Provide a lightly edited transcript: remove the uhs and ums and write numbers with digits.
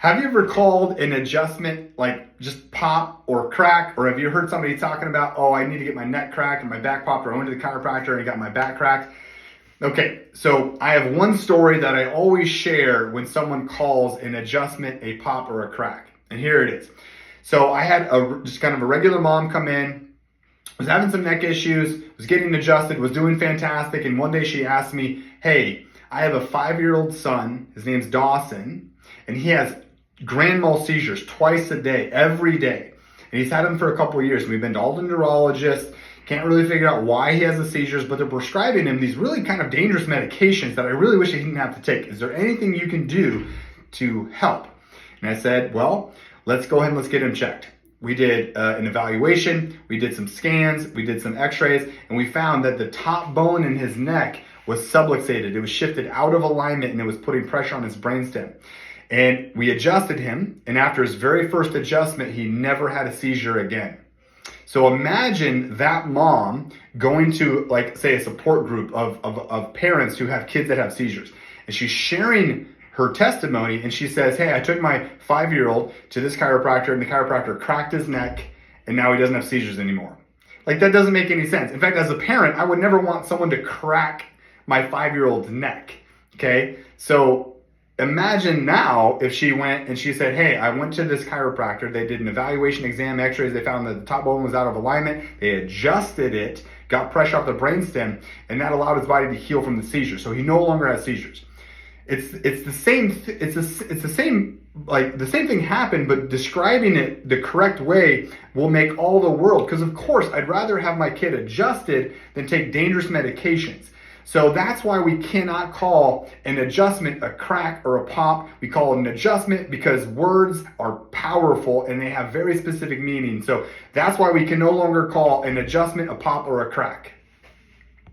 Have you ever called an adjustment like just pop or crack? Or have you heard somebody talking about, oh, I need to get my neck cracked and my back popped, or I went to the chiropractor and I got my back cracked? Okay, so I have one story that I always share when someone calls an adjustment a pop or a crack. And here it is. So I had just kind of a regular mom come in, was having some neck issues, was getting adjusted, was doing fantastic. And one day she asked me, hey, I have a 5-year-old son, his name's Dawson, and he has grand mal seizures twice a day, every day. And he's had them for a couple of years. We've been to all the neurologists, can't really figure out why he has the seizures, but they're prescribing him these really kind of dangerous medications that I really wish he didn't have to take. Is there anything you can do to help? And I said, well, let's go ahead and let's get him checked. We did an evaluation, we did some scans, we did some x-rays, and we found that the top bone in his neck was subluxated. It was shifted out of alignment and it was putting pressure on his brainstem. And we adjusted him, and after his very first adjustment, he never had a seizure again. So imagine that mom going to, like, say, a support group of parents who have kids that have seizures. And she's sharing her testimony, and she says, hey, I took my 5-year-old to this chiropractor, and the chiropractor cracked his neck, and now he doesn't have seizures anymore. Like, that doesn't make any sense. In fact, as a parent, I would never want someone to crack my 5-year-old's neck, okay? So imagine now if she went and she said, hey, I went to this chiropractor, they did an evaluation, exam, x-rays, they found that the top bone was out of alignment, they adjusted it, got pressure off the brainstem, and that allowed his body to heal from the seizure. So he no longer has seizures. It's the same thing happened, but describing it the correct way will make all the world. Because of course, I'd rather have my kid adjusted than take dangerous medications. So that's why we cannot call an adjustment a crack or a pop. We call it an adjustment because words are powerful and they have very specific meaning. So that's why we can no longer call an adjustment a pop or a crack.